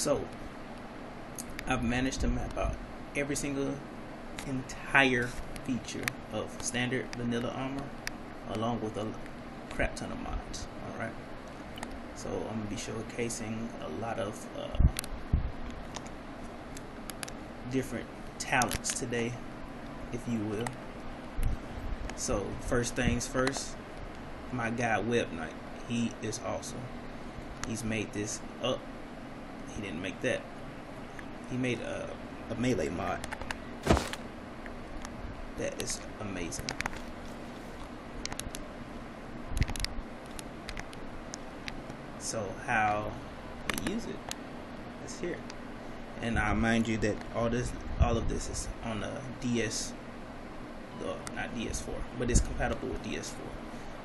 So I've managed to map out every single entire feature of standard vanilla Arma, along with a crap ton of mods. Alright, so I'm gonna be showcasing a lot of different talents today, if you will. So first things first, my guy Web Knight, he is awesome. He's made this up. He didn't make that. He made a melee mod that is amazing. So how we use it is here, and I mind you that all of this is on a DS, not DS4, but it's compatible with DS4.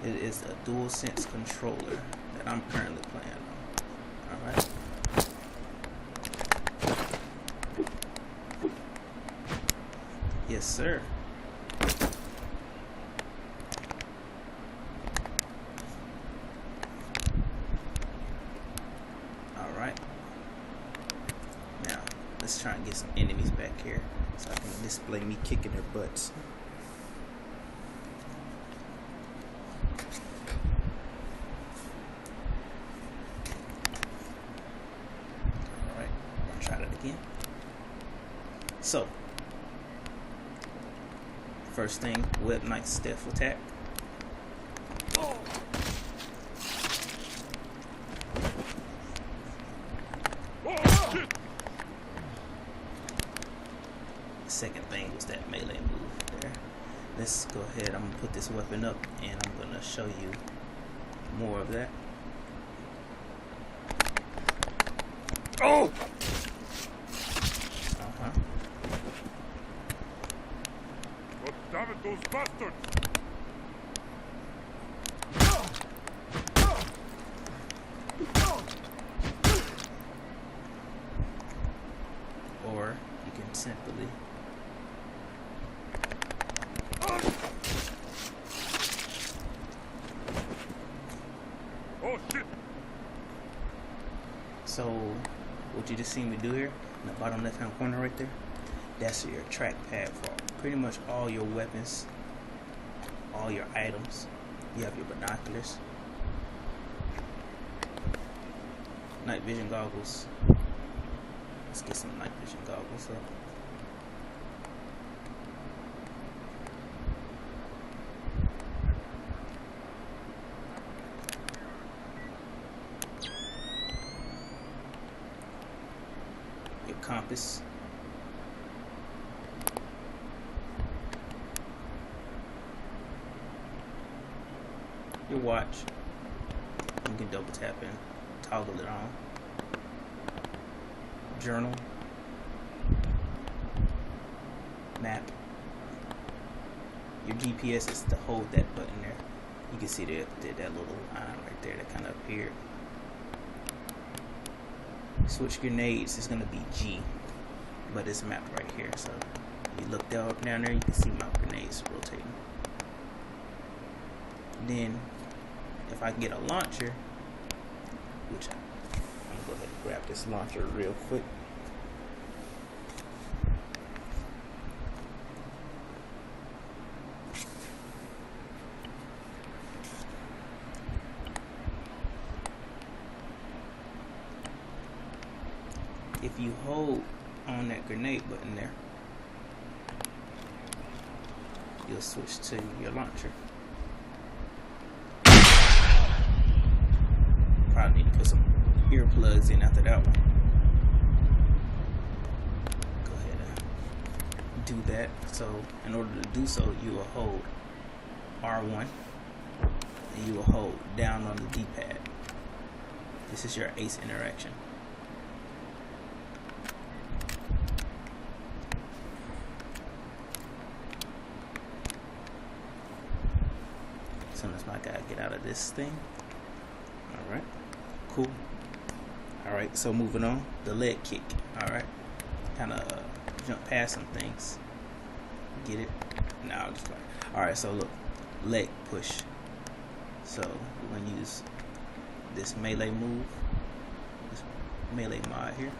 It is a DualSense controller that I'm currently playing on. All right. Yes, sir. Alright. Now, let's try and get some enemies back here so I can display me kicking their butts. Alright, I'll try that again. So, first thing, Web Knight stealth attack. Second thing was that melee move there. Let's go ahead. I'm gonna put this weapon up and I'm gonna show you more of that. Oh! Damn it, those bastards! Or you can simply Oh shit! So what you just seen me do here in the bottom left hand corner right there, that's your trackpad for pretty much all your weapons, all your items. You have your binoculars, night vision goggles. Let's get some night vision goggles up. Your compass. Your watch. You can double tap and toggle it on. Journal. Map. Your GPS is to hold that button there. You can see that little line right there that kind of appeared. Switch grenades is gonna be G, but it's mapped right here. So you look down there, you can see my grenades rotating. Then, if I can get a launcher, which I'm gonna go ahead and grab this launcher real quick. If you hold on that grenade button there, you'll switch to your launcher. Probably need to put some earplugs in after that one. Go ahead and do that. So in order to do so, you will hold R1 and you will hold down on the D-pad. This is your ace interaction. As soon as my guy get out of this thing. Alright, cool. Alright, so moving on, the leg kick. Alright, kind of jump past some things. Get it? Now just like, alright, so look, leg push. So we're gonna use this melee move. Just melee mod here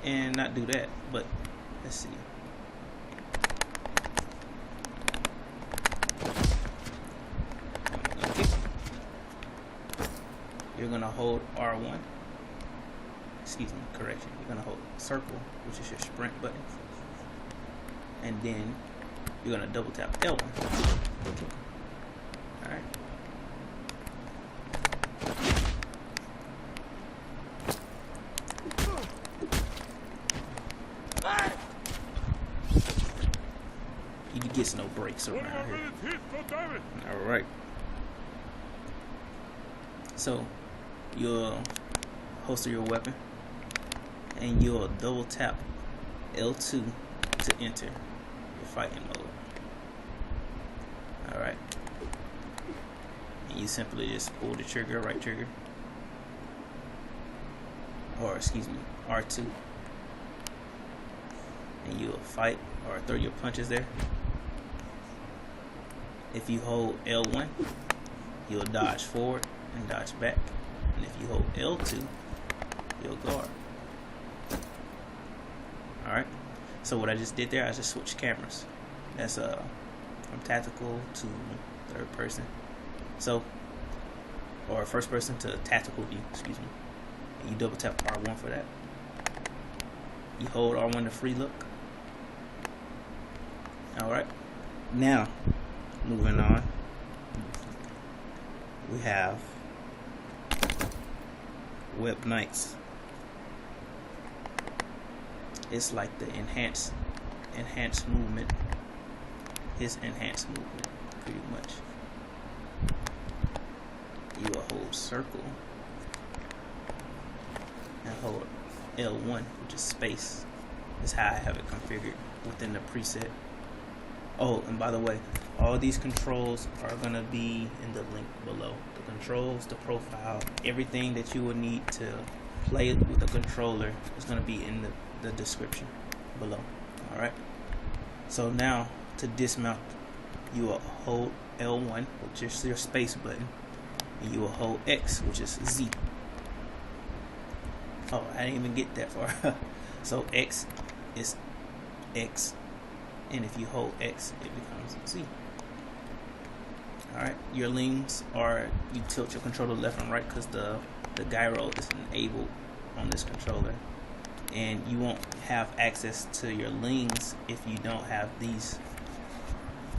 and not do that, but let's see. Okay. You're gonna hold R1. Excuse me, correction. You're gonna hold circle, which is your sprint button, and then you're gonna double tap L1. All right. You gets no breaks around here. All right. So you'll holster your weapon, and you'll double tap L2 to enter your fighting mode. All right. And you simply just pull the trigger, right trigger, or excuse me, R2, and you'll fight or throw your punches there. If you hold L1, you'll dodge forward and dodge back, and if you hold L2, you'll guard. All right. So what I just did there, I just switched cameras. That's from tactical to third person. So, or first person to tactical view. Excuse me. And you double tap R1 for that. You hold R1 to free look. All right. Now, moving on, we have Web Knights. It's like the enhanced movement. His enhanced movement, pretty much. You will hold circle and hold L1, which is space. Is how I have it configured within the preset. Oh, and by the way, all these controls are gonna be in the link below. The controls, the profile, everything that you will need to play with the controller is gonna be in the description below. All right. So now to dismount, you will hold L1, which is your space button, and you will hold X, which is Z. Oh, I didn't even get that far. So X is X, and if you hold X, it becomes Z. Alright, your links are, you tilt your controller left and right because the gyro is enabled on this controller, and you won't have access to your links if you don't have these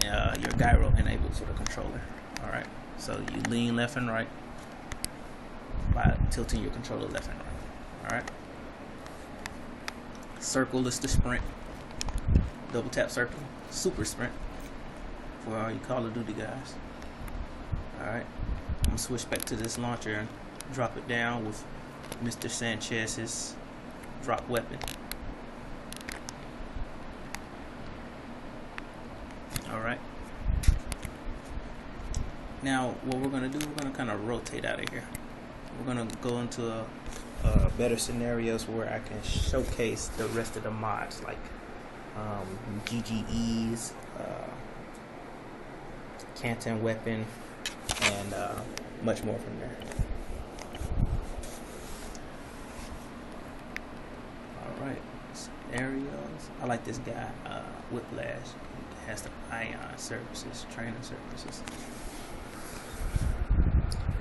your gyro enabled to the controller. Alright, so you lean left and right by tilting your controller left and right. Alright, circle is the sprint. Double tap circle, super sprint for all you Call of Duty guys. Alright, I'm gonna switch back to this launcher and drop it down with Mr. Sanchez's drop weapon. Alright, now what we're gonna do, we're gonna kind of rotate out of here. We're gonna go into a better scenarios where I can showcase the rest of the mods, like GGEs, Canton weapon, and much more from there. Alright, scenarios. I like this guy, Whiplash. He has the ion services, training services.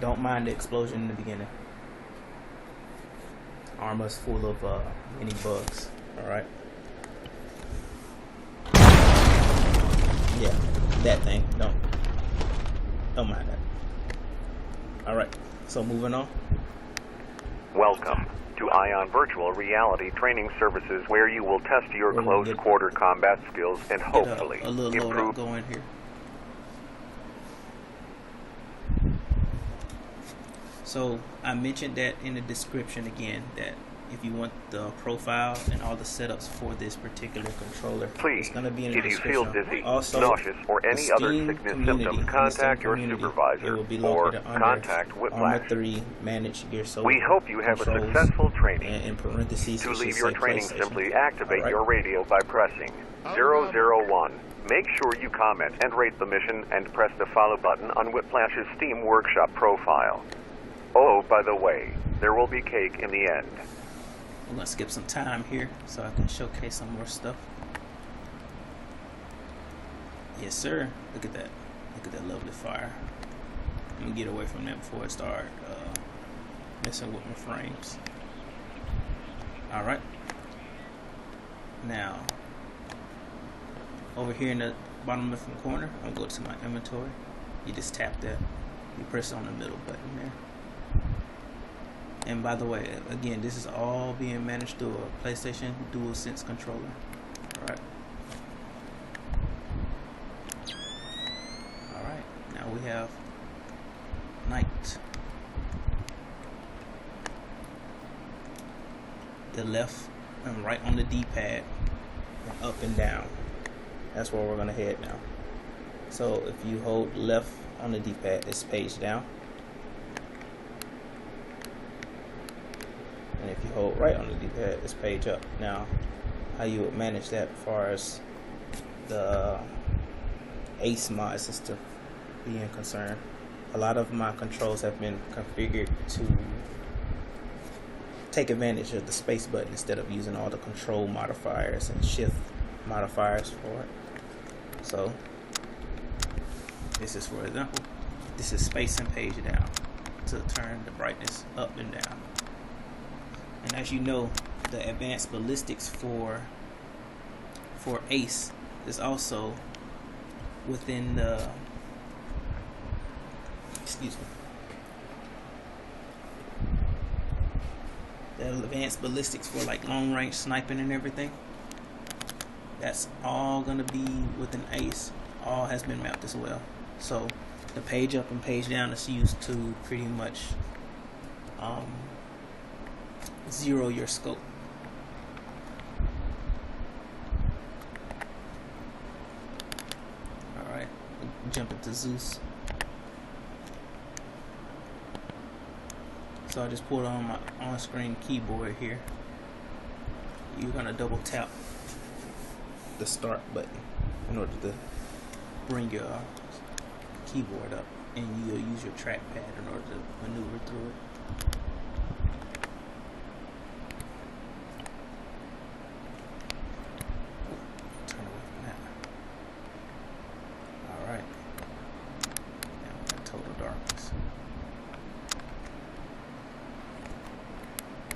Don't mind the explosion in the beginning. Arma's full of many bugs. Alright. Yeah, that thing. Don't mind that. Alright, so moving on. Welcome to Ion Virtual Reality Training Services, where you will test your close quarter combat skills and hopefully a little improve. Going here. So I mentioned that in the description again, that if you want the profile and all the setups for this particular controller, please, it's going to be in the if you description. feel dizzy, Also, nauseous, or any other sickness symptom, contact your supervisor or contact Arma Whiplash. 3 Managed Gear Soldier. We hope you have a controls, successful training. and in parentheses, To it should leave your say training, PlayStation. simply activate Alright. your radio by pressing 001. Make sure you comment and rate the mission and press the follow button on Whiplash's Steam Workshop profile. Oh, by the way, there will be cake in the end. I'm gonna skip some time here so I can showcase some more stuff. Yes, sir. Look at that. Look at that lovely fire. I'm gonna get away from that before I start messing with my frames. All right. Now, over here in the bottom left hand corner, I'm gonna go to my inventory. You just tap that. You press on the middle button there. And by the way, again, this is all being managed through a PlayStation DualSense controller. Alright. Alright, now we have night. The left and right on the D-pad, and up and down. That's where we're going to head now. So if you hold left on the D-pad, it's page down. And if you hold right on the D-pad, it's page up. Now, how you would manage that as far as the ACE mod system being concerned, a lot of my controls have been configured to take advantage of the space button instead of using all the control modifiers and shift modifiers for it. So, this is, for example, this is space and page down to turn the brightness up and down. And as you know, the advanced ballistics for ACE is also within the, excuse me, the advanced ballistics for like long range sniping and everything. That's all gonna be within ACE. All has been mapped as well. So the page up and page down is used to pretty much zero your scope. Alright, jump into Zeus. So I just pulled on my on-screen keyboard here. You're gonna double tap the start button in order to bring your keyboard up, and you'll use your trackpad in order to maneuver through it. Turn away from that. Alright. Now we're in total darkness.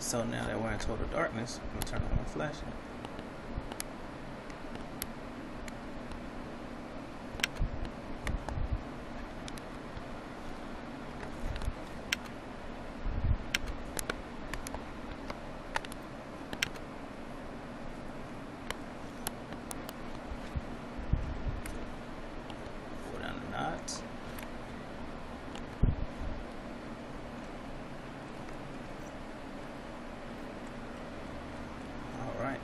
So now that we're in total darkness, I'm going to turn on my flashlight. Pull down the knots. Alright.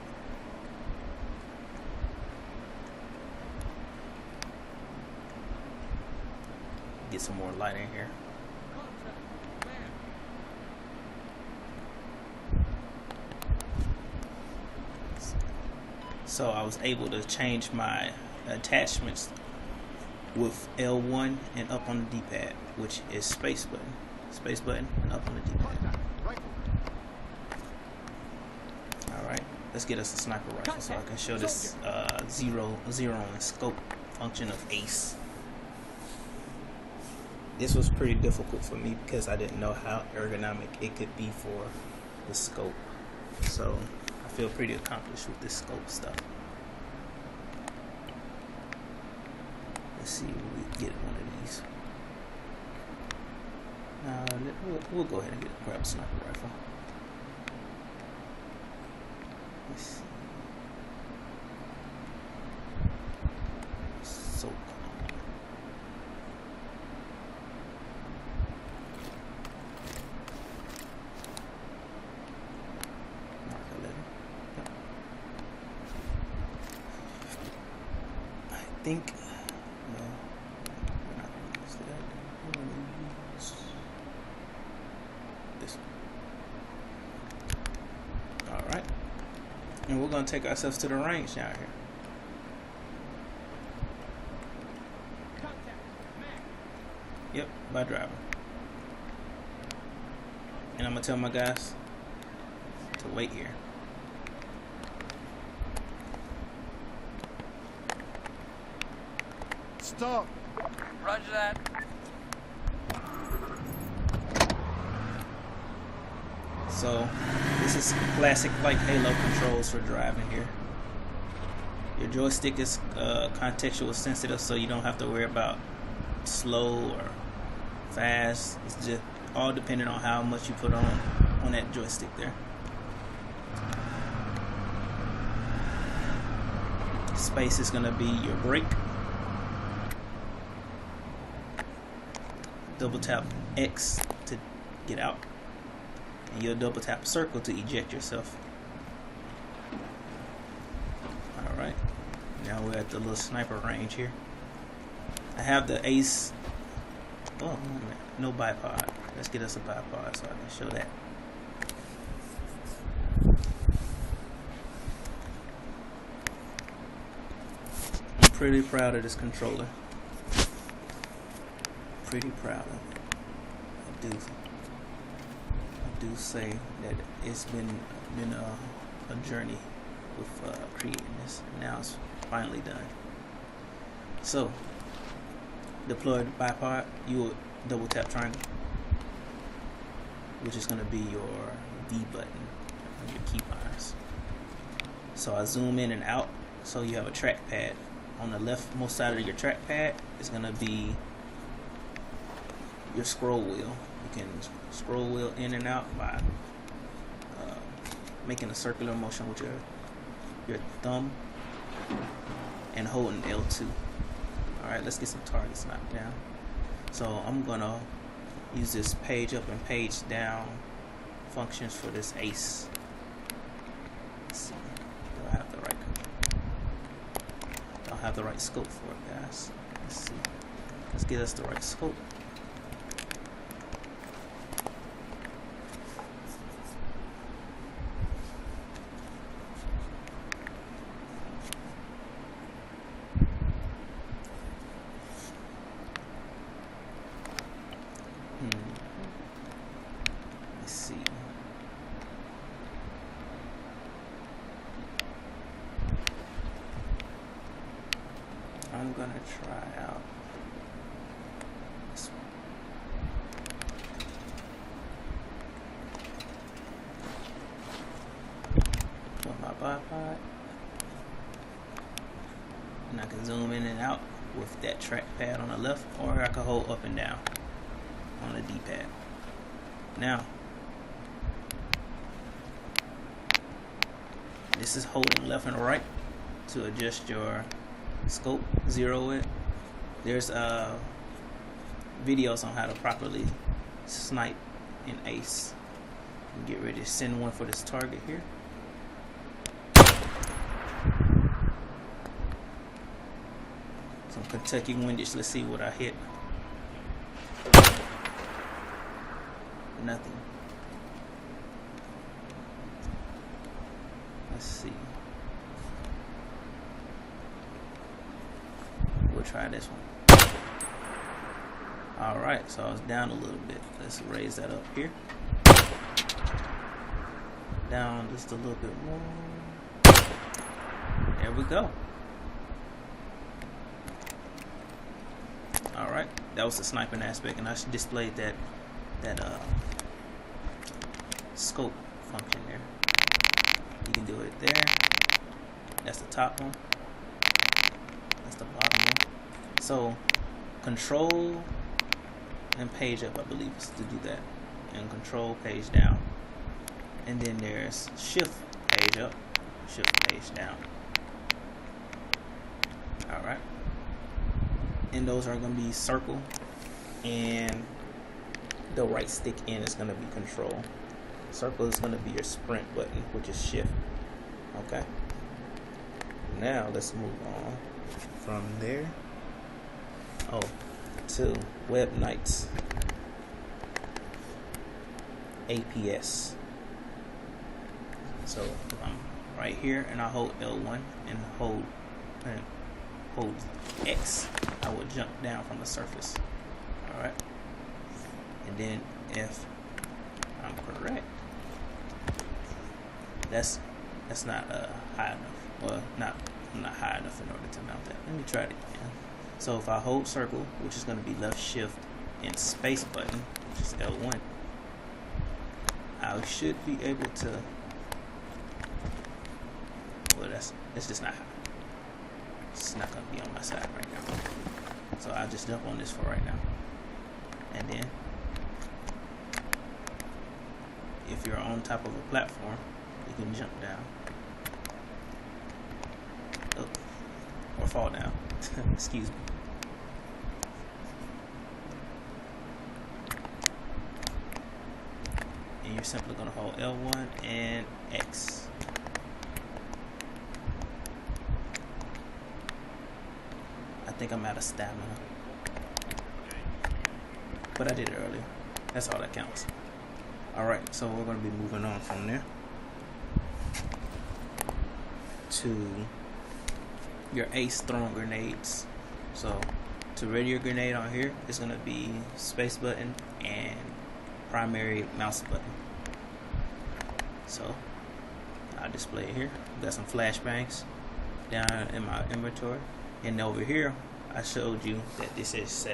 Get some more light in here. So I was able to change my attachments with L1 and up on the D-pad, which is space button and up on the D-pad. Alright, let's get us a sniper rifle so I can show this zero and scope function of ACE. This was pretty difficult for me because I didn't know how ergonomic it could be for the scope. So I feel pretty accomplished with this scope stuff. Let's see if we can get one of these. We'll go ahead and grab a sniper rifle. Let's see. So calm. Mark 11. Yep. I think. No, we're not going to use that. We're going to use this one. Alright. And we're going to take ourselves to the range down here. Yep, by driving. And I'm gonna tell my guys to wait here. Stop. Roger that. So this is classic like Halo controls for driving here. Your joystick is contextual sensitive, so you don't have to worry about slow or fast. It's just all dependent on how much you put on that joystick there. Space is gonna be your brake. Double tap X to get out, and you'll double tap circle to eject yourself. Alright, now we're at the little sniper range here. I have the Ace. Oh, no bipod. Let's get us a bipod so I can show that. I'm pretty proud of this controller. Pretty proud of it. I do say that it's been a journey with creating this. Now it's finally done. So deploy the bipod. You will double tap triangle, which is going to be your V button on your keybinds. So I zoom in and out. So you have a trackpad. On the leftmost side of your trackpad is going to be your scroll wheel. You can scroll wheel in and out by making a circular motion with your thumb and holding L2. Alright, let's get some targets knocked down. So I'm gonna use this page up and page down functions for this Ace. Let's see. Do I have the right scope for it, guys? Let's see. Let's get us the right scope. Let's see. I'm gonna try out this one. Put my bipod, and I can zoom in and out with that trackpad on the left, or I can hold up and down on the D-pad. Now, this is holding left and right to adjust your scope, zero it. There's videos on how to properly snipe in Ace. Get ready to send one for this target here. Some Kentucky windage. Let's see what I hit. Nothing. Let's see. We'll try this one. Alright, so I was down a little bit. Let's raise that up here. Down just a little bit more. There we go. Alright, that was the sniping aspect, and I displayed that scope function there. You can do it there. That's the top one. That's the bottom one. So control and page up, I believe, is to do that, and control page down. And then there's shift page up, shift page down. Alright. And those are going to be circle, and the right stick in is going to be control. Circle is going to be your sprint button, which is shift. Okay. Now let's move on from there. Oh, to Web Nights. APS. So I'm right here, and I hold L1 and hold X. I will jump down from the surface. Alright. And then if I'm correct. That's not high enough. Well, I'm not high enough in order to mount that. Let me try it again. So if I hold circle, which is going to be left shift and space button, which is L1, I should be able to. Well, it's just not high. It's not going to be on my side right now. So I'll just jump on this for right now. And then, if you're on top of a platform, you can jump down. Oh, or fall down. Excuse me. And you're simply going to hold L1 and X. I think I'm out of stamina, but I did it earlier. That's all that counts. Alright, so we're going to be moving on from there to your ace throwing grenades. So to ready your grenade on here, it's going to be space button and primary mouse button. So I'll display it here. Got some flashbangs down in my inventory, and over here I showed you that this is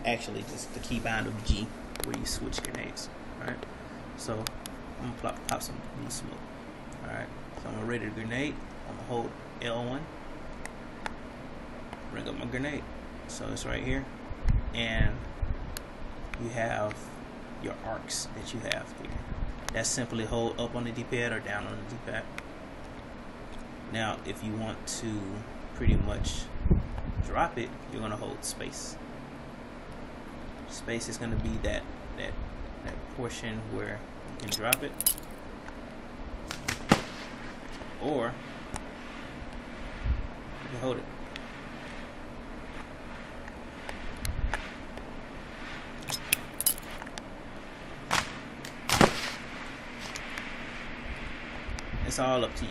actually just the keybind of G, where you switch grenades. Alright, so I'm gonna pop some blue smoke. Alright, so I'm gonna ready the grenade. I'm gonna hold L1, bring up my grenade. So it's right here, and you have your arcs that you have here. That's simply hold up on the D-pad or down on the D-pad. Now, if you want to pretty much drop it, you're gonna hold space. Space is gonna be that portion where you can drop it, or you can hold it. It's all up to you.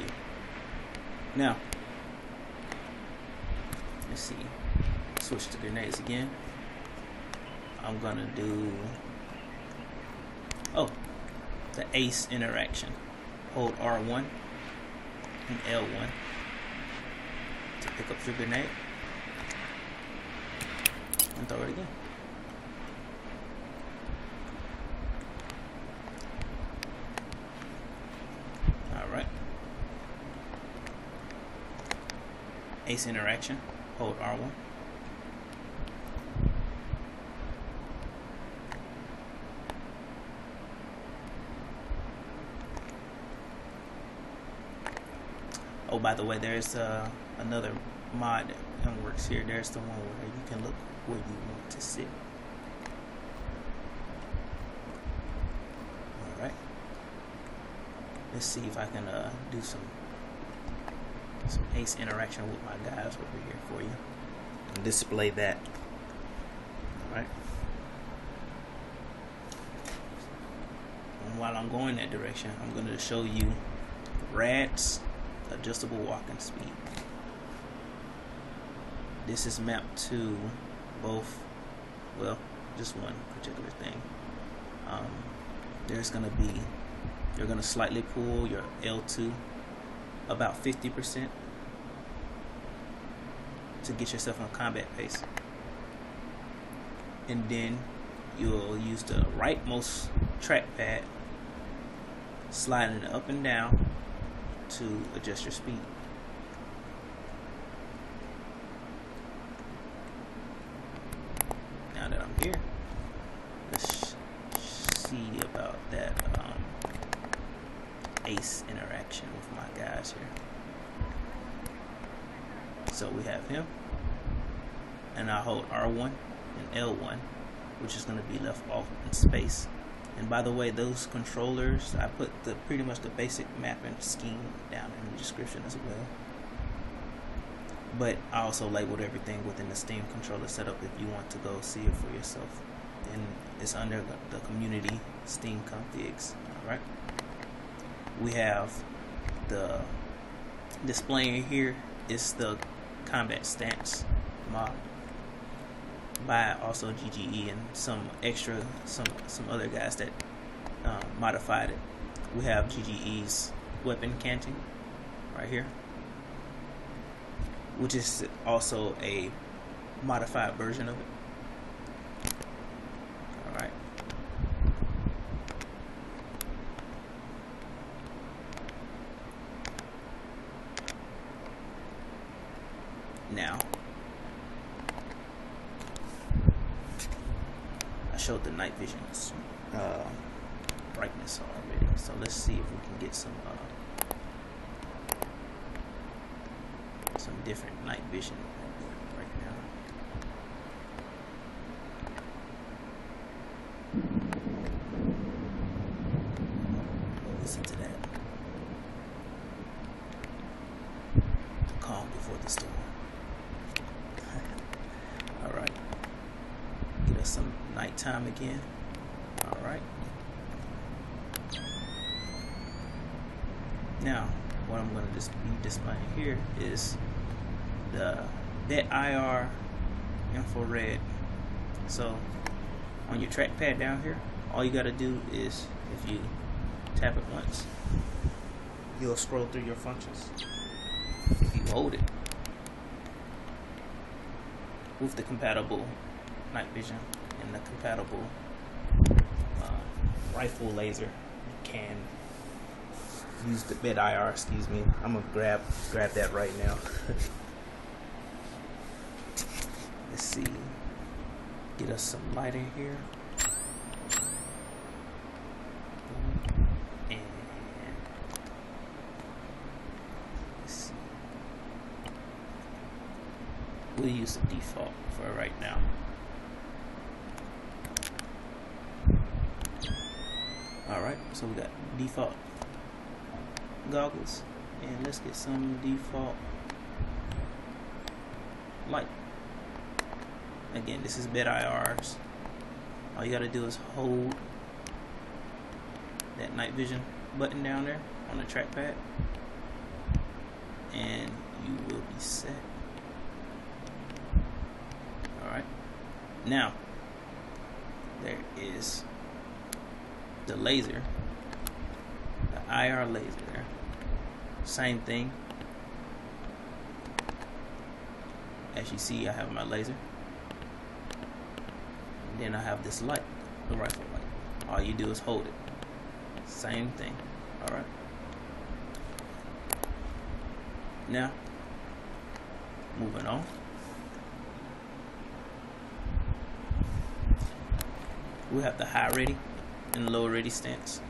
Now, let's see. Switch to grenades again. I'm gonna do the ace interaction. Hold R1 and L1 to pick up your grenade and throw it again. Alright. Ace interaction. Hold R1. Oh, by the way, there's another mod that works here. There's the one where you can look where you want to sit. Alright. Let's see if I can do some ace interaction with my guys over here for you and display that. Alright. And while I'm going that direction, I'm going to show you Rad's adjustable walking speed. This is mapped to both, well, just one particular thing. You're gonna slightly pull your L2 about 50% to get yourself on combat pace, and then you'll use the rightmost trackpad, sliding it up and down to adjust your speed. Now that I'm here, let's see about that ace interaction with my guys here. So we have him, and I hold R1 and L1, which is going to be left off in space. And by the way, those controllers, I put pretty much the basic mapping scheme down in the description as well. But I also labeled everything within the Steam controller setup if you want to go see it for yourself. And it's under the community Steam configs. Alright. We have the display here is the combat stance mod by also GGE and some other guys that modified it. We have GGE's weapon canting right here, which is also a modified version of it. Alright. Now, I showed the night vision brightness already, so let's see if we can get some different night vision right now. Listen to that. The calm before the storm. Alright. Get us some nighttime again. Alright. Now, what I'm going to just be displaying here is the IR infrared. So, on your trackpad down here, all you got to do is, if you tap it once, you'll scroll through your functions. If you hold it with the compatible night vision and the compatible rifle laser, you can use the bed IR. Excuse me. I'm gonna grab that right now. Let's see. Get us some light in here. And let's see. We'll use the default for right now. Alright, so we got default goggles, and let's get some default light. Again, this is bed IRs. All you gotta do is hold that night vision button down there on the trackpad, and you will be set. Alright, now there is the laser, the IR laser there. Same thing. As you see, I have my laser, and then I have this light, the rifle light. All you do is hold it. Same thing. Alright. Now, moving on. We have the high ready and low ready stance.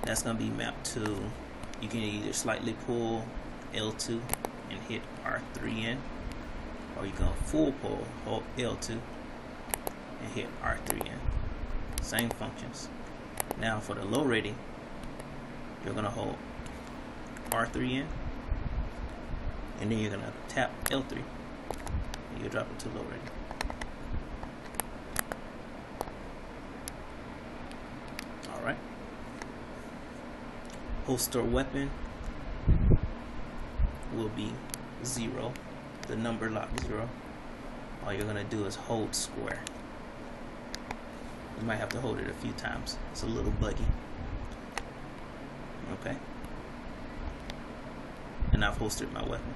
That's going to be mapped to, you can either slightly pull L2 and hit R3 in, or you can full pull, hold L2 and hit R3 in. Same functions. Now for the low ready, you're going to hold R3 in, and then you're going to tap L3 and you drop it to low ready. Alright. Holster weapon will be 0, the number lock 0. All you're gonna do is hold square. You might have to hold it a few times. It's a little buggy. Okay. And I've holstered my weapon.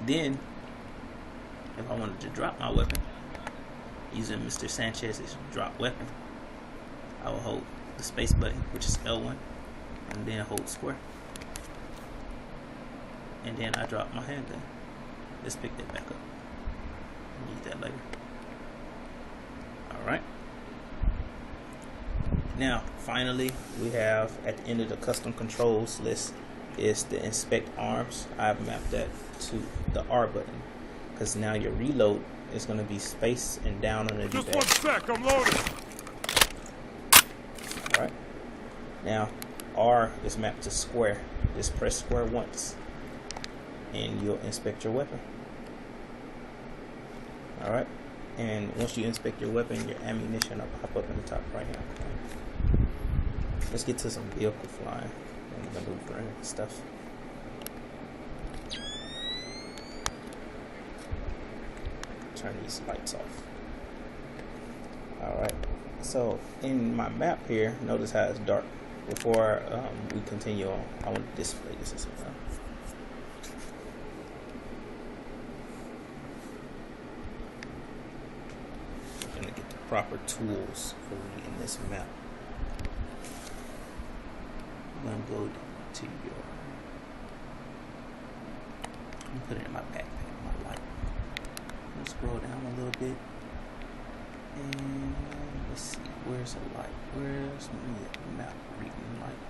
Then, if I wanted to drop my weapon using Mr. Sanchez's drop weapon, I will hold the space button, which is L1, and then hold square, and then I drop my handgun. Let's pick that back up. I'll use that later. Alright. Now, finally, we have at the end of the custom controls list is the inspect arms. I've mapped that to the R button, because now your reload is going to be space and down on the Just D-pad. 1 sec, I'm loading. Alright. Now, R is mapped to square. Just press square once, and you'll inspect your weapon. Alright. And once you inspect your weapon, your ammunition will pop up in the top right hand corner. Let's get to some vehicle flying and maneuvering and stuff. Turn these lights off. Alright, so in my map here, notice how it's dark. Before we continue on, I want to display this as well. I'm going to get the proper tools for reading this map. I'm going to go to your... I'm going to put it in my backpack, my light. Let's scroll down a little bit. And let's see, where's the light? Where's the map reading light?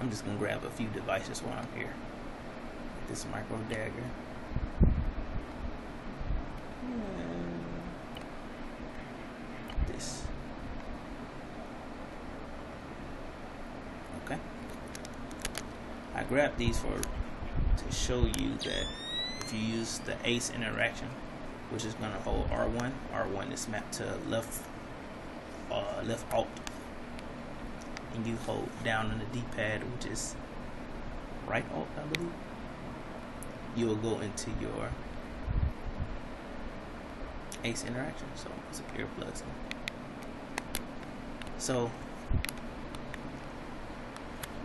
I'm just gonna grab a few devices while I'm here. This micro dagger. And this. Okay. I grabbed these to show you that if you use the ACE interaction, which is going to hold R1. R1 is mapped to left alt, and you hold down on the D-pad, which is right alt, I believe. You will go into your ACE interaction. So it's a pair of plugs in. So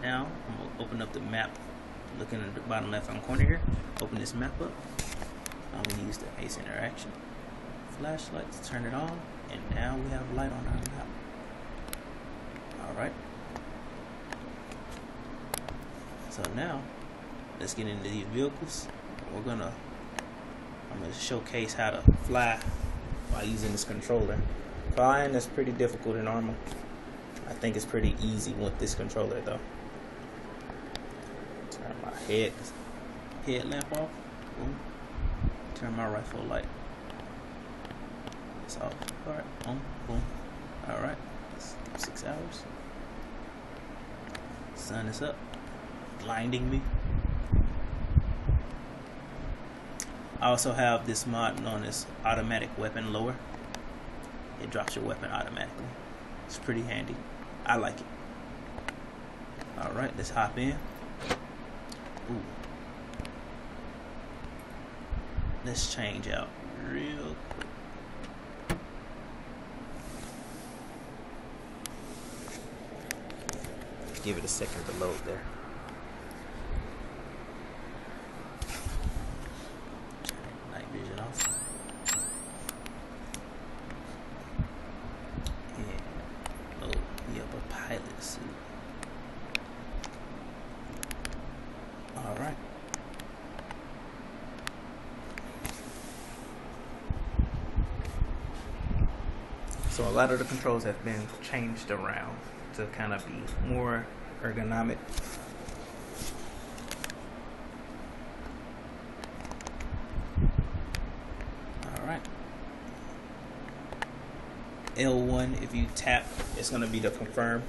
now I'm going to open up the map, looking at the bottom left hand corner here. Open this map up. I'm going to use the ACE interaction flashlight to turn it on, and now we have light on our map. Alright. So now let's get into these vehicles. I'm gonna showcase how to fly by using this controller. Flying is pretty difficult in Arma. I think it's pretty easy with this controller though. Turn my headlamp off. Boom. Turn my rifle light. It's off. Alright. On. Boom. Alright. 6 hours. Sun is up. Blinding me. I also have this mod known as automatic weapon lower. It drops your weapon automatically. It's pretty handy. I like it. Alright, let's hop in. Ooh. Let's change out real quick. Give it a second to load there. Night vision off. And load me up a pilot suit. Alright. So a lot of the controls have been changed around to kind of be more ergonomic. Alright. L1, if you tap, it's going to be the confirm.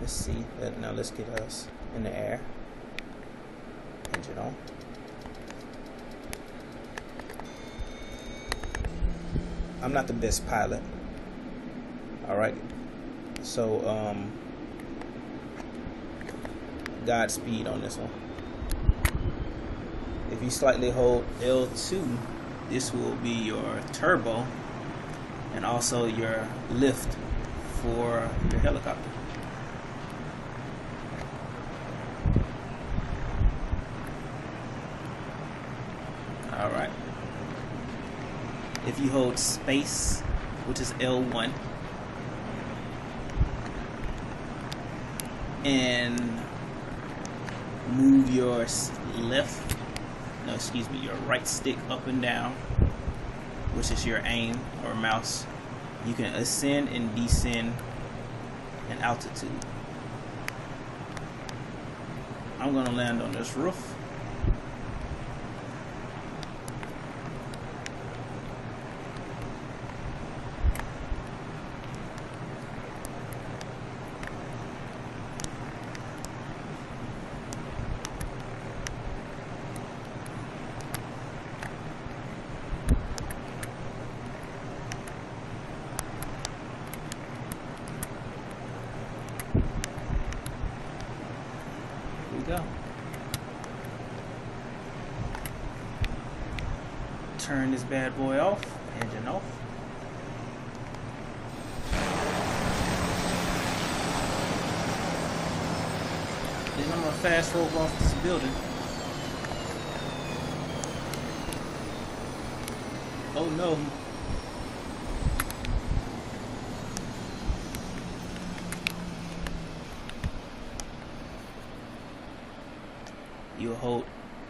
Let's see. Now let's get us in the air. Engine on. I'm not the best pilot. Alright. So, Godspeed on this one. If you slightly hold L2, this will be your turbo and also your lift for your helicopter. Alright. If you hold space, which is L1, and move your your right stick up and down, which is your aim or mouse, you can ascend and descend in altitude. I'm gonna land on this roof. we go. Turn this bad boy off. Engine off. Then I'm gonna fast roll off this building. Oh no. You hold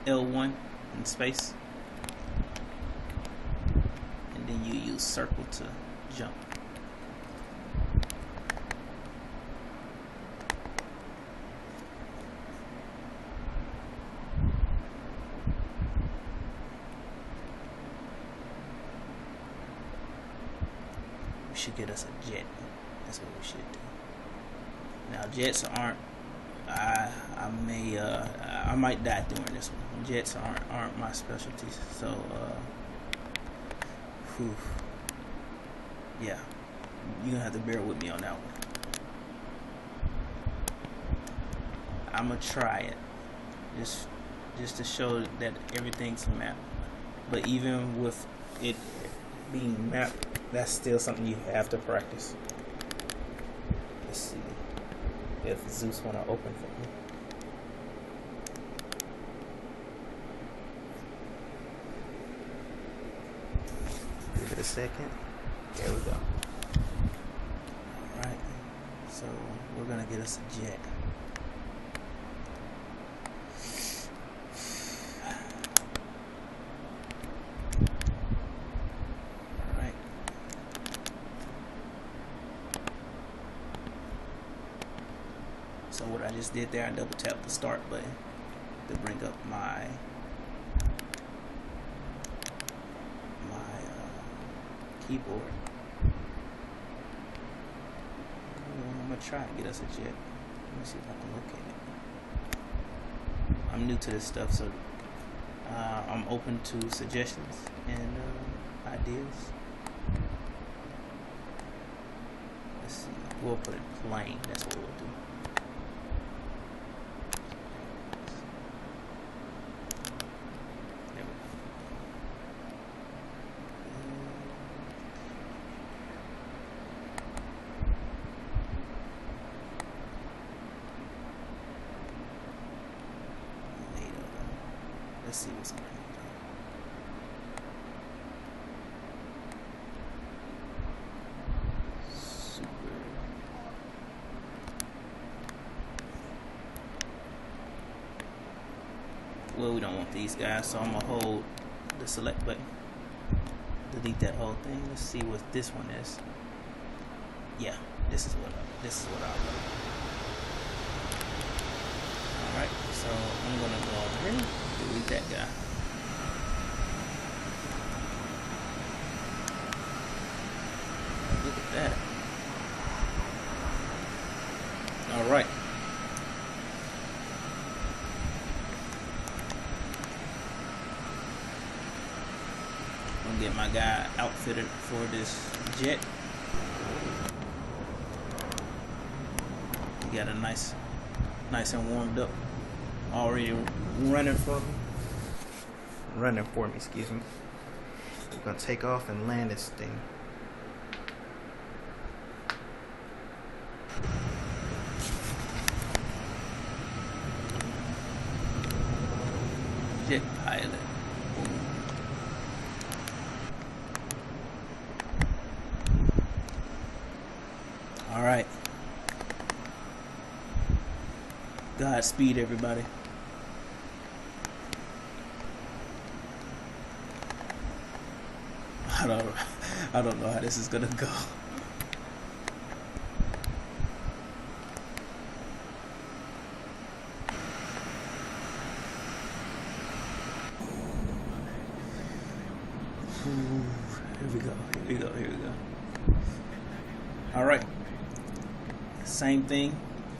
L1 in space, and then you use circle to jump. We should get us a jet. That's what we should do. Now jets aren't. I might die doing this one. Jets aren't my specialties, so yeah, you're gonna have to bear with me on that one. I'm gonna try it, just to show that everything's mapped. But even with it being mapped, that's still something you have to practice. Let's see if Zeus wanna open for me. Give it a second. There we go. Alright. So we're gonna get us a jet. Alright. So what I just did there, I double tapped the start button to bring up my keyboard. I'm gonna try and get us a jet. Let me see if I can locate it. I'm new to this stuff, so I'm open to suggestions and ideas. Let's see. We'll put it plain. That's what we'll do. Let's see what's going on. Super. Well, we don't want these guys, so I'm gonna hold the select button. Delete that whole thing. Let's see what this one is. Yeah, this is what I'll do. Alright, so I'm gonna go over here. Delete that guy. Look at that. Alright. I'm gonna get my guy outfitted for this jet. He got a nice and warmed up. Already running for me, excuse me. We're gonna take off and land this thing. Jet pilot. All right. Godspeed, everybody. I don't know how this is gonna go. Here we go. All right. Same thing.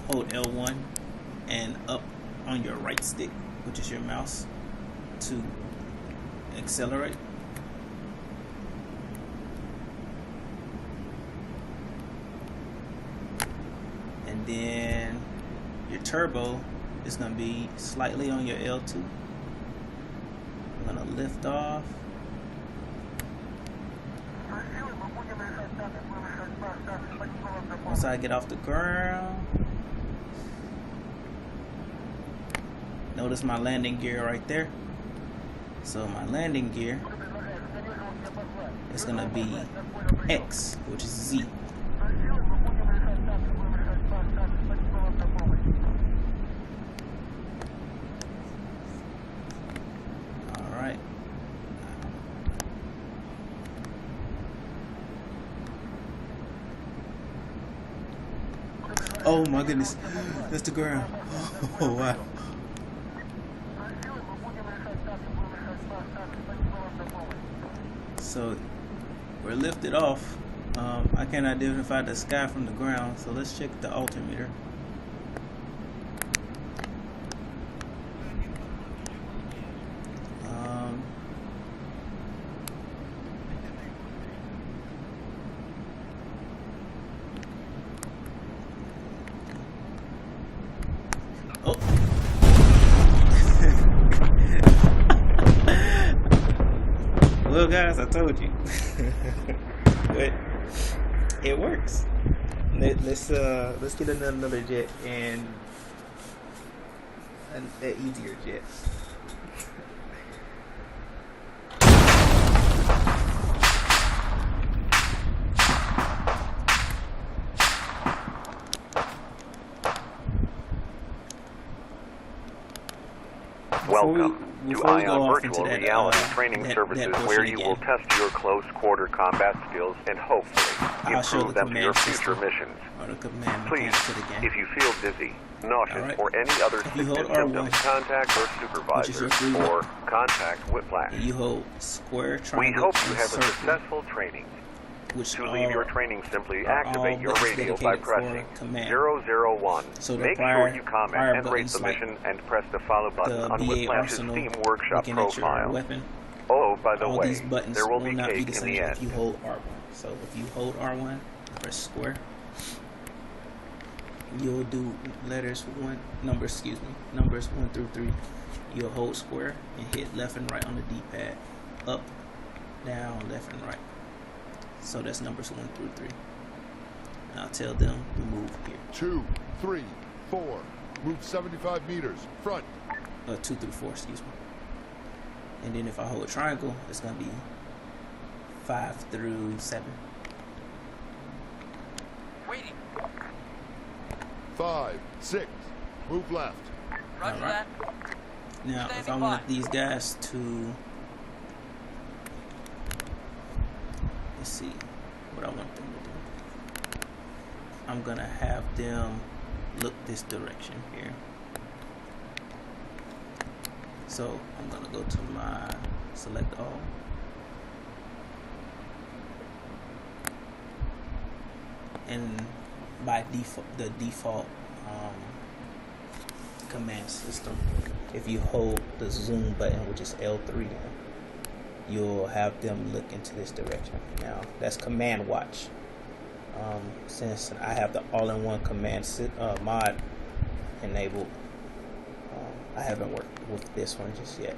Hold L1 and up on your right stick, which is your mouse, to accelerate. And then your turbo it's gonna be slightly on your L2. I'm gonna lift off. Once I get off the ground, notice my landing gear right there. So my landing gear is gonna be X, which is Z. Alright. Oh my goodness, that's the ground. Oh wow. So we're lifted off. I can't identify the sky from the ground, so let's check the altimeter. Oh. Well, guys, I told you. But it works. Let's get another jet and an easier jet. Welcome to Ion Virtual Reality Training Services, where you will test your close quarter combat skills and hopefully improve them to your future missions. Please, if you feel dizzy, nauseous, or any other symptoms, contact your supervisor or contact Whiplash. You hold square, we triangle, hope you and have a circle, successful training. which To leave your training, simply activate your buttons radio by dedicated for pressing command. 001. So the Make prior- sure you comment prior and rate buttons the like mission and press the follow button the on BA Whiplash's arsenal, Steam Workshop looking at your profile. weapon. Oh, by the All way, these buttons there will be not be cake the in same the if end. you hold R1. So if you hold R1, press square, you'll do numbers 1 through 3. You'll hold square and hit left and right on the D-pad, up, down, left and right. So that's numbers 1 through 3. And I'll tell them to move here. 2, 3, 4. Move 75 meters. Front. 2 through 4, excuse me. And then if I hold triangle, it's gonna be 5 through 7. Waiting. 5, 6. Move left. Roger that. Now, if I Standing want by. these guys to, let's see what I want them to do. I'm gonna have them look this direction here. So I'm gonna go to my select all. And by default, the default command system, if you hold the zoom button, which is L3, you'll have them look into this direction. Now that's command watch. Since I have the all-in-one command mod enabled, I haven't worked with this one just yet,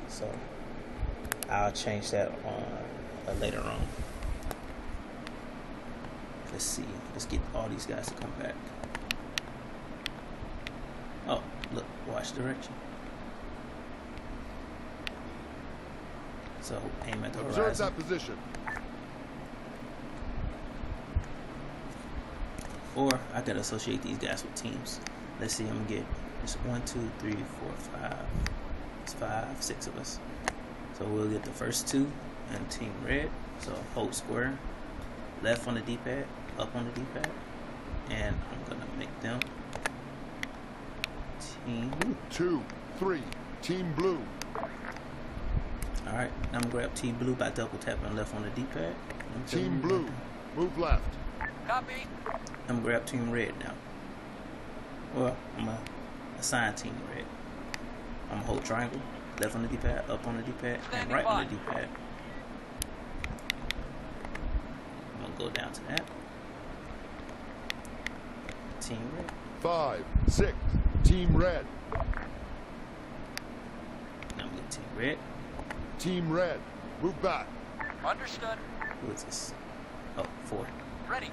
so I'll change that on later on. Let's see. Let's get all these guys to come back. Oh, look, watch direction. So aim at the Observe horizon. that position. Or I could associate these guys with teams. Let's see, I'm gonna get it's 1, 2, 3, 4, 5. It's 5, 6 of us. So we'll get the first 2 and team red. So hold square, left on the D-pad, up on the D-pad, and I'm gonna make them team blue. 2, 3. Team blue. Alright, now I'm gonna grab team blue by double tapping left on the D-pad. Team blue. Move left. Copy. I'm gonna grab team red now. Well, I'm gonna assign team red. I'm gonna hold triangle, left on the D-pad, up on the D-pad, and Standing right by. on the D-pad. I'm gonna go down to that. Team red. 5, 6. Team red. Now we get Team Red. Team Red, move back. Understood. Who is this? Oh, 4. Ready.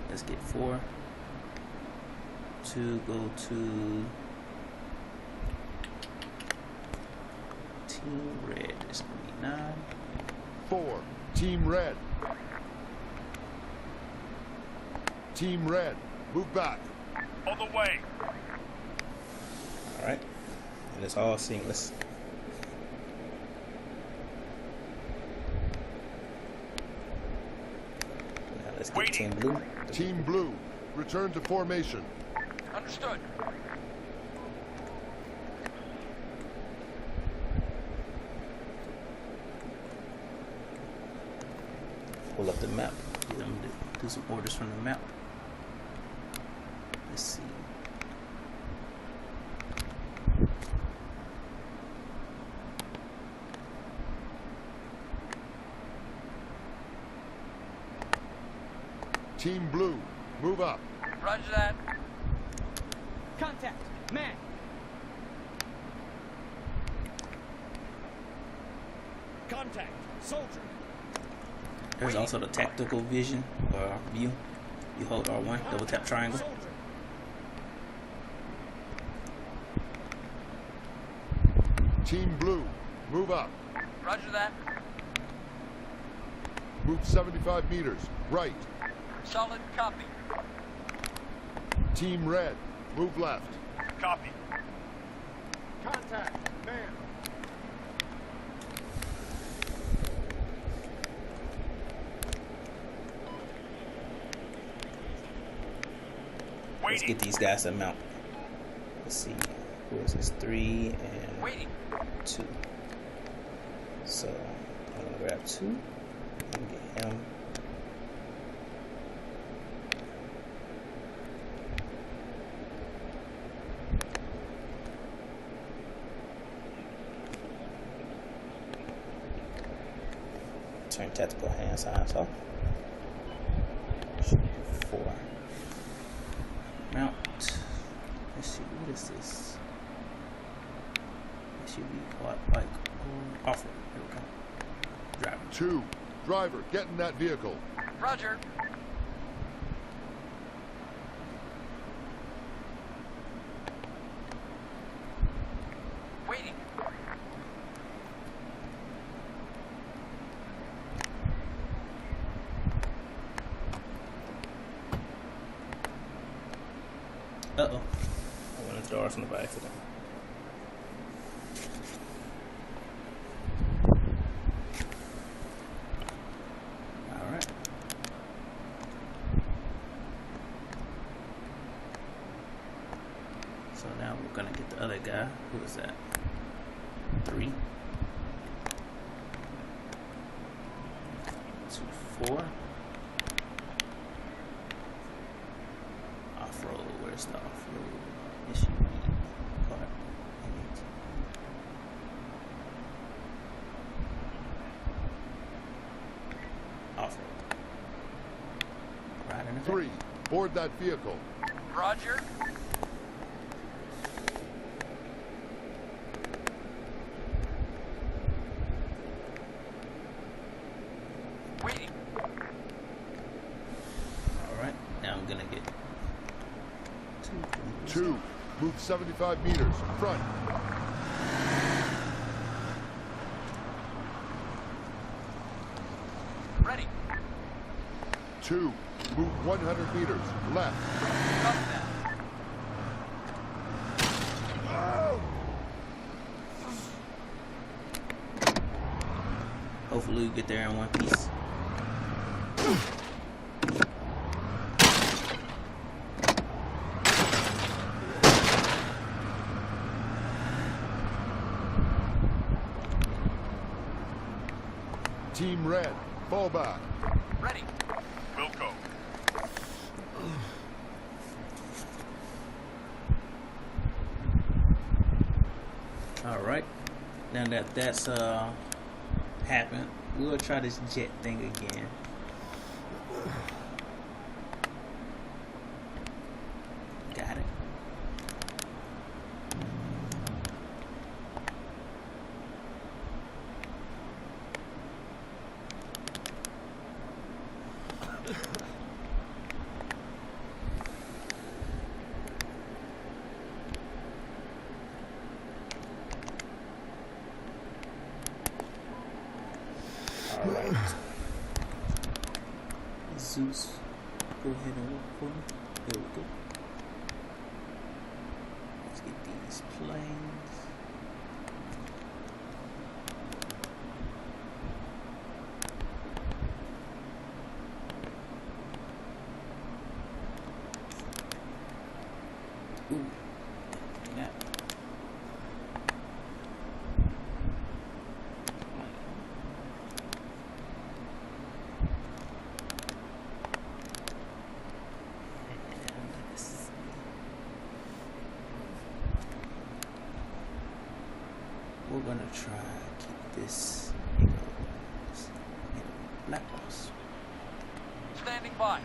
Let's get 4 to go to Team Red. It's gonna be 9. 4, Team Red. Team Red, move back. On the way. All right, and it's all seamless. Now let's get Team Blue. Team Blue, return to formation. Understood. Pull up the map. Get them to do some orders from the map. Let's see. Team Blue, move up. Roger that. Contact, man. Contact, soldier. There's also the tactical vision or view. You hold R1, double tap triangle. Soldier. Team Blue, move up. Roger that. Move 75 meters, right. Solid copy. Team Red, move left. Copy. Contact, man. Let's get these guys to mount. Let's see. Who is this? 3 and Waiting. 2. So I'm gonna grab 2 and get him. Turn tactical hand signs off. 4. Mount. Let's see, what is this? It should be quad bike or off-road. Here we go. Driver. 2, driver, get in that vehicle. Roger. Waiting. Uh-oh. I went into the arsenal by accident. Alright. So now we're gonna get the other guy. Who is that? 3. 2, 4. Off-road, where's the off-road? SUV part. Off-road. Right in the 3, board that vehicle. Roger. Waiting. Alright, now I'm gonna get 2, move 75 meters, front. Ready. 2, move 100 meters, left. Copy that. Hopefully we get there in one piece. Team Red, fall back. Ready. We'll go. Alright. Now that that's happened, we'll try this jet thing again. Got it. Zeus, go ahead and work for me. There we go. Let's get these planes. Ooh, yeah. We're gonna try to keep this black box. Standing by.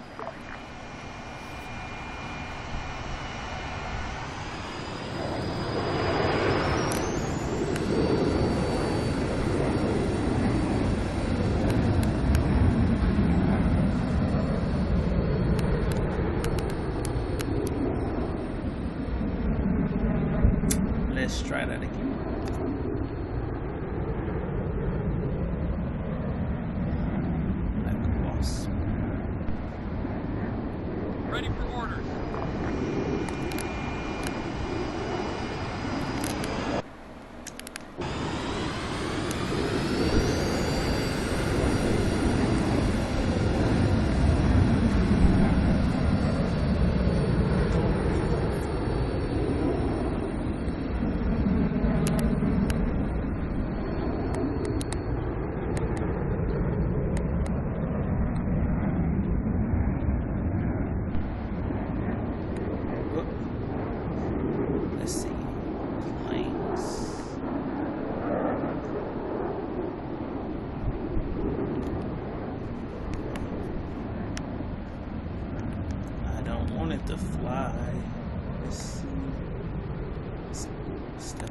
Let's try that again. Ready for orders. Let's see. Planes. I don't want it to fly. Let's see. Stuff.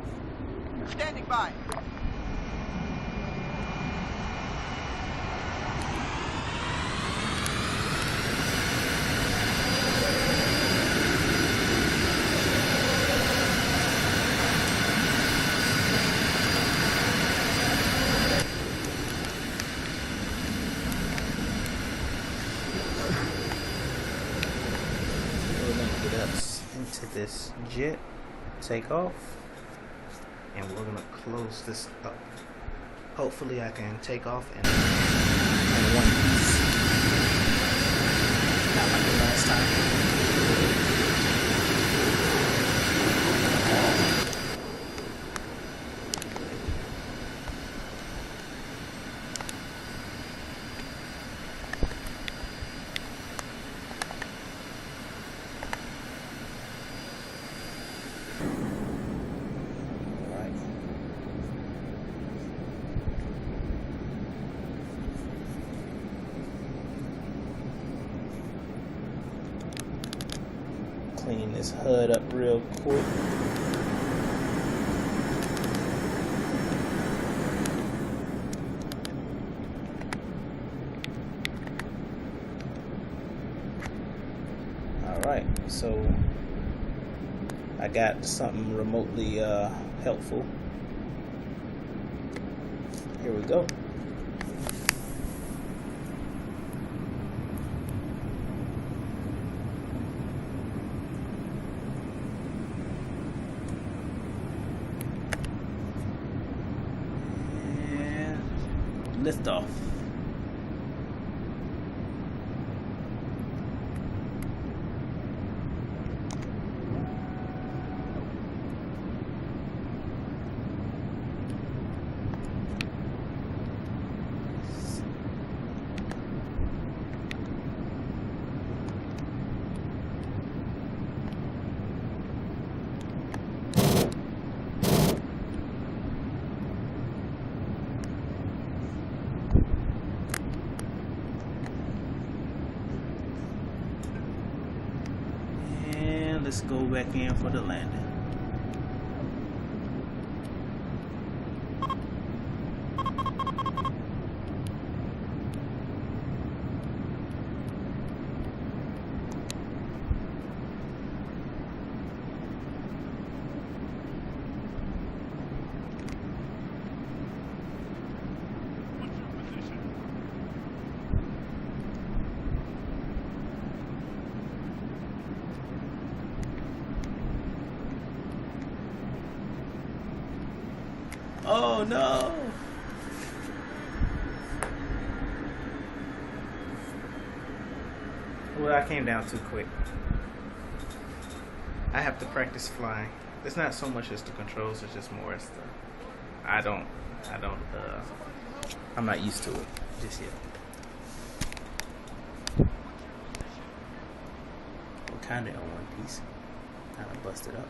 Standing by. We're going to get us into this jet, take off, and we're going to close this up. Hopefully I can take off in one piece. Not like the last time. Clean this HUD up real quick. Alright, so I got something remotely helpful. Here we go. Lift off. Let's go back in for the landing. What's your position? Oh no! Well, I came down too quick. I have to practice flying. It's not so much as the controls, it's just more as the I'm not used to it just yet. We're kinda on one piece. Kinda busted up.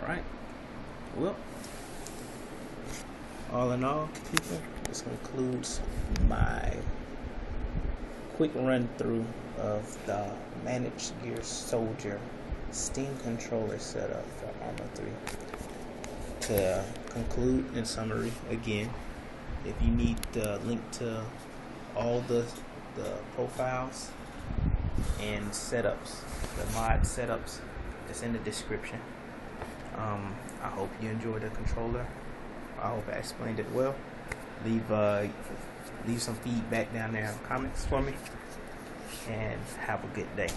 Alright. Well, all in all, people, this concludes my quick run through of the Managed Gear Soldier Steam controller setup for Arma 3. To conclude, in summary, again, if you need the link to all the profiles and setups, the mod setups, it's in the description. I hope you enjoyed the controller. I hope I explained it well. Leave some feedback down there in the comments for me, and have a good day.